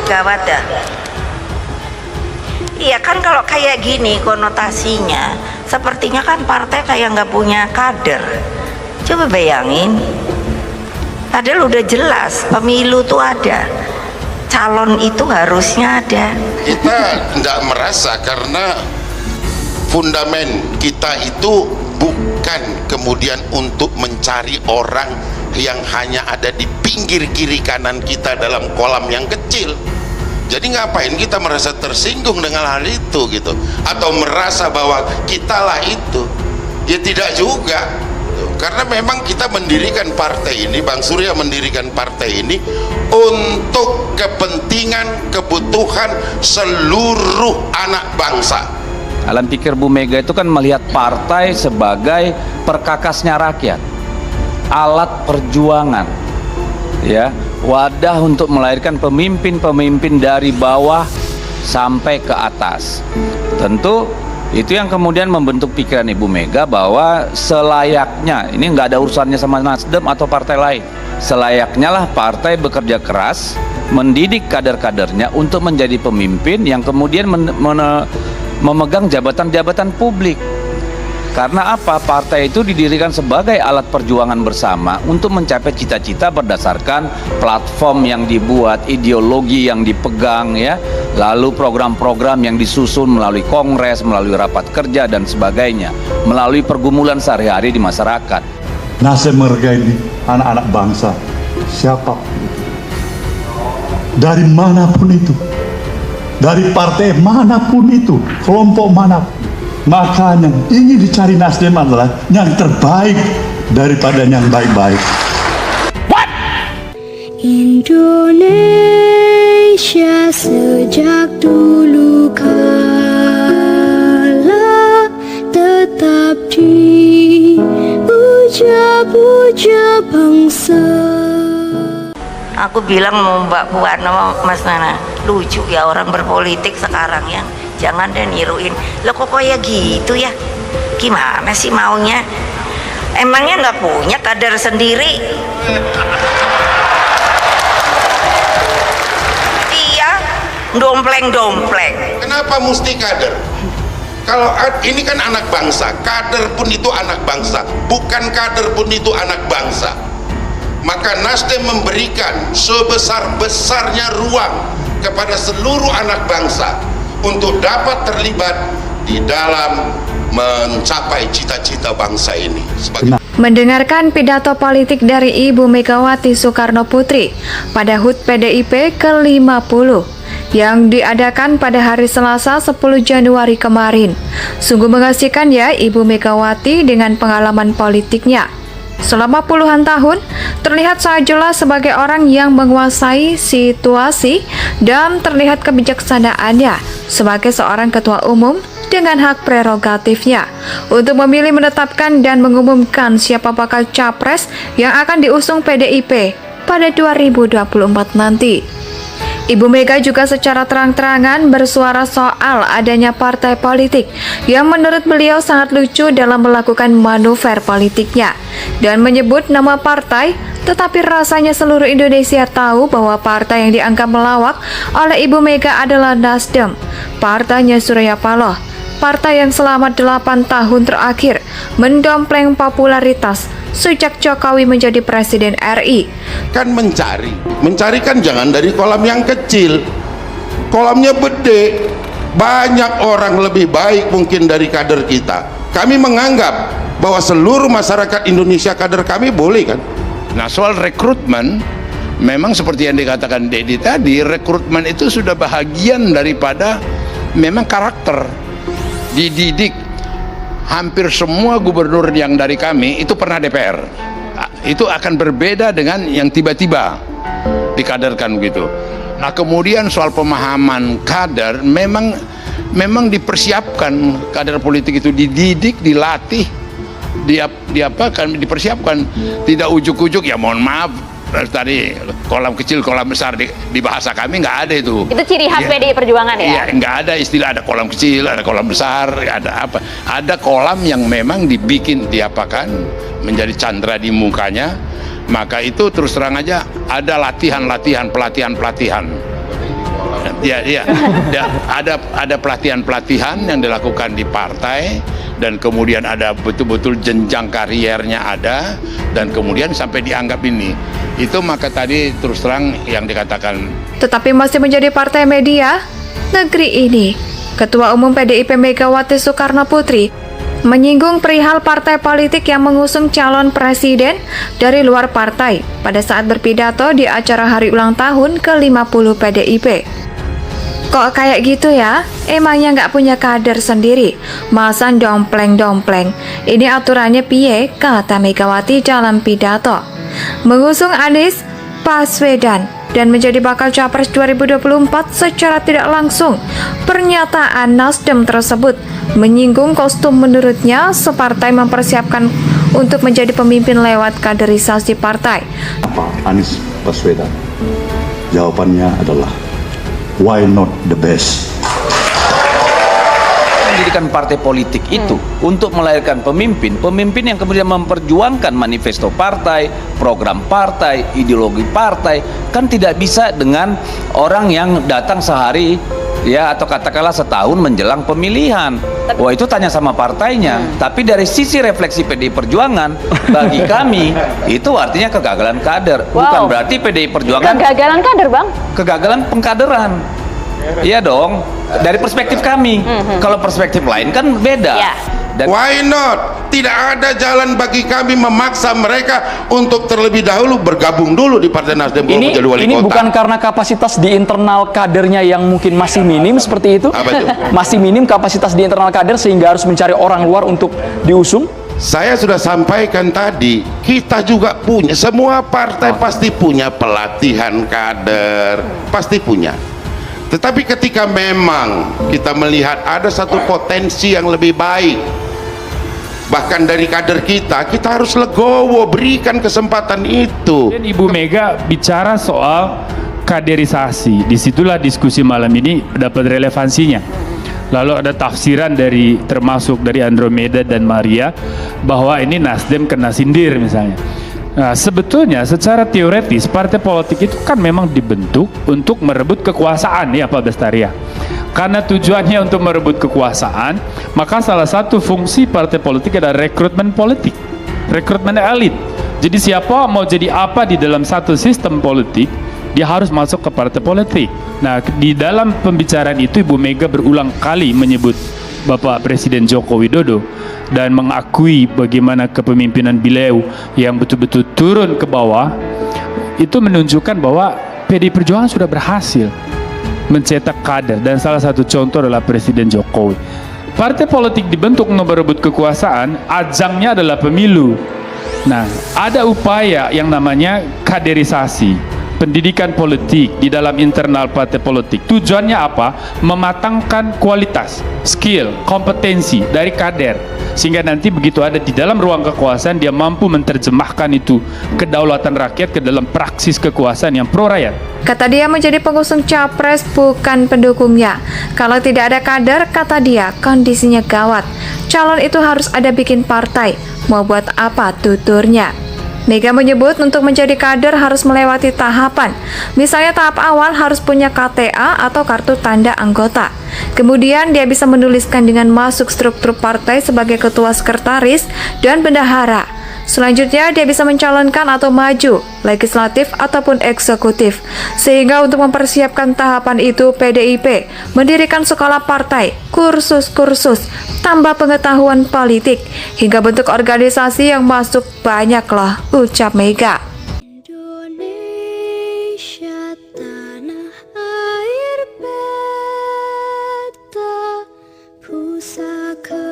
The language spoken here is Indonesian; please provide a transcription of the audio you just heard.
gawat dah. Iya kan, kalau kayak gini konotasinya sepertinya kan partai kayak nggak punya kader. Coba bayangin, padahal udah jelas pemilu tuh ada, calon itu harusnya ada. Kita tidak merasa karena fundamen kita itu bukan kemudian untuk mencari orang yang hanya ada di pinggir kiri kanan kita dalam kolam yang kecil. Jadi ngapain kita merasa tersinggung dengan hal itu gitu, atau merasa bahwa kitalah itu? Ya tidak juga, karena memang kita mendirikan partai ini, Bang Surya mendirikan partai ini untuk kepentingan kebutuhan seluruh anak bangsa. Alam pikir Bu Mega itu kan melihat partai sebagai perkakasnya rakyat, alat perjuangan, ya, wadah untuk melahirkan pemimpin-pemimpin dari bawah sampai ke atas. Tentu itu yang kemudian membentuk pikiran Ibu Mega bahwa selayaknya, ini nggak ada urusannya sama Nasdem atau partai lain, selayaknya lah partai bekerja keras, mendidik kader-kadernya untuk menjadi pemimpin yang kemudian memegang jabatan-jabatan publik. Karena apa? Partai itu didirikan sebagai alat perjuangan bersama untuk mencapai cita-cita berdasarkan platform yang dibuat, ideologi yang dipegang, ya, lalu program-program yang disusun melalui kongres, melalui rapat kerja dan sebagainya, melalui pergumulan sehari-hari di masyarakat. Nasdem menghargai anak-anak bangsa, siapa itu, dari manapun itu, dari partai manapun itu, kelompok manapun. Maka yang ingin dicari Nasdem adalah yang terbaik daripada yang baik-baik. Indonesia sejak dulu kala tetap dipuja-puja bangsa. Aku bilang mau Mbak Puan sama Mas Nana, lucu ya orang berpolitik sekarang ya. Jangan deh niruin. Lo kok kayak gitu ya? Gimana sih maunya? Emangnya nggak punya kader sendiri? Iya, dompleng-dompleng. Kenapa mesti kader? Kalau ini kan anak bangsa, kader pun itu anak bangsa, bukan kader pun itu anak bangsa. Maka Nasdem memberikan sebesar-besarnya ruang kepada seluruh anak bangsa untuk dapat terlibat di dalam mencapai cita-cita bangsa ini. Mendengarkan pidato politik dari Ibu Megawati Soekarno Putri pada HUT PDIP ke-50 yang diadakan pada hari Selasa 10 Januari kemarin. Sungguh mengasihkan ya Ibu Megawati dengan pengalaman politiknya. Selama puluhan tahun, terlihat sangat jelas sebagai orang yang menguasai situasi dan terlihat kebijaksanaannya sebagai seorang ketua umum dengan hak prerogatifnya untuk memilih, menetapkan, dan mengumumkan siapa bakal capres yang akan diusung PDIP pada 2024 nanti. Ibu Mega juga secara terang-terangan bersuara soal adanya partai politik yang menurut beliau sangat lucu dalam melakukan manuver politiknya dan menyebut nama partai, tetapi rasanya seluruh Indonesia tahu bahwa partai yang dianggap melawak oleh Ibu Mega adalah Nasdem, partainya Surya Paloh, partai yang selama 8 tahun terakhir mendompleng popularitas sejak Jokowi menjadi Presiden RI. Kan mencari kan jangan dari kolam yang kecil, kolamnya gede, banyak orang lebih baik mungkin dari kader kita. Kami menganggap bahwa seluruh masyarakat Indonesia kader kami, boleh kan. Nah, soal rekrutmen, memang seperti yang dikatakan Dedi tadi, rekrutmen itu sudah bahagian daripada memang karakter dididik. Hampir semua gubernur yang dari kami itu pernah DPR. Itu akan berbeda dengan yang tiba-tiba dikaderkan begitu. Nah, kemudian soal pemahaman kader, memang dipersiapkan. Kader politik itu dididik, dilatih, dipersiapkan. Tidak ujuk-ujuk, ya mohon maaf, tadi kolam kecil kolam besar di bahasa kami nggak ada itu. Itu ciri khas PDI Perjuangan ya? Iya, nggak ada istilah ada kolam kecil, ada kolam besar, ada apa? Ada kolam yang memang dibikin diapakan menjadi candra di mukanya. Maka itu terus terang aja ada latihan-latihan, pelatihan-pelatihan. Ya, ada pelatihan-pelatihan yang dilakukan di partai, dan kemudian ada betul-betul jenjang kariernya ada, dan kemudian sampai dianggap ini. Itu maka tadi terus terang yang dikatakan. Tetapi masih menjadi partai media negeri ini, Ketua Umum PDIP Megawati Soekarno Putri menyinggung perihal partai politik yang mengusung calon presiden dari luar partai pada saat berpidato di acara hari ulang tahun ke-50 PDIP. Kok kayak gitu ya? Emangnya nggak punya kader sendiri? Masa dompleng-dompleng? Ini aturannya piye? Kata Megawati dalam pidato. Mengusung Anies Baswedan dan menjadi bakal Capres 2024 secara tidak langsung. Pernyataan Nasdem tersebut menyinggung kostum menurutnya separtai mempersiapkan untuk menjadi pemimpin lewat kaderisasi partai. Apa Anies Baswedan? Jawabannya adalah why not the best? Mendirikan partai politik itu untuk melahirkan pemimpin yang kemudian memperjuangkan manifesto partai, program partai, ideologi partai. Kan tidak bisa dengan orang yang datang sehari ya, atau katakanlah setahun menjelang pemilihan. Wah, itu tanya sama partainya. Tapi dari sisi refleksi PDI Perjuangan, bagi kami itu artinya kegagalan kader. Bukan berarti PDI Perjuangan Kegagalan kader, Bang? kegagalan pengkaderan. Iya dong, dari perspektif kami. Kalau perspektif lain kan beda. Ya. Dan Why not? Tidak ada jalan bagi kami memaksa mereka untuk terlebih dahulu bergabung dulu di Partai Nasdem untuk menjadi wali Ini kota. bukan karena kapasitas di internal kadernya yang mungkin masih minim seperti itu. Apa itu? Masih minim kapasitas di internal kader sehingga harus mencari orang luar untuk diusung. Saya sudah sampaikan tadi, kita juga punya, semua partai pasti punya pelatihan kader, pasti punya. Tetapi ketika memang kita melihat ada satu potensi yang lebih baik, bahkan dari kader kita harus legowo, berikan kesempatan itu. Dan Ibu Mega bicara soal kaderisasi, disitulah diskusi malam ini dapat relevansinya. Lalu ada tafsiran dari, termasuk dari Andromeda dan Maria, bahwa ini Nasdem kena sindir misalnya. Nah, sebetulnya secara teoretis partai politik itu kan memang dibentuk untuk merebut kekuasaan ya Pak Bestariah. Karena tujuannya untuk merebut kekuasaan, maka salah satu fungsi partai politik adalah rekrutmen politik, rekrutmen elit. Jadi siapa mau jadi apa di dalam satu sistem politik, dia harus masuk ke partai politik. Nah, di dalam pembicaraan itu Ibu Mega berulang kali menyebut Bapak Presiden Joko Widodo dan mengakui bagaimana kepemimpinan beliau yang betul-betul turun ke bawah. Itu menunjukkan bahwa PDI Perjuangan sudah berhasil mencetak kader, dan salah satu contoh adalah Presiden Jokowi. Partai politik dibentuk untuk berebut kekuasaan, ajangnya adalah pemilu. Nah, ada upaya yang namanya kaderisasi, pendidikan politik di dalam internal partai politik. Tujuannya apa? Mematangkan kualitas, skill, kompetensi dari kader, sehingga nanti begitu ada di dalam ruang kekuasaan, dia mampu menerjemahkan itu kedaulatan rakyat ke dalam praksis kekuasaan yang pro rakyat. Kata dia, menjadi pengusung capres bukan pendukungnya. Kalau tidak ada kader, kata dia, kondisinya gawat. Calon itu harus ada bikin partai. Mau buat apa tuturnya? Mega menyebut untuk menjadi kader harus melewati tahapan. Misalnya tahap awal harus punya KTA atau kartu tanda anggota. Kemudian dia bisa menuliskan dengan masuk struktur partai sebagai ketua sekretaris dan bendahara. Selanjutnya dia bisa mencalonkan atau maju legislatif ataupun eksekutif. Sehingga untuk mempersiapkan tahapan itu, PDIP mendirikan sekolah partai, kursus-kursus, tambah pengetahuan politik, hingga bentuk organisasi yang masuk banyaklah, ucap Mega. Indonesia tanah air beta, pusaka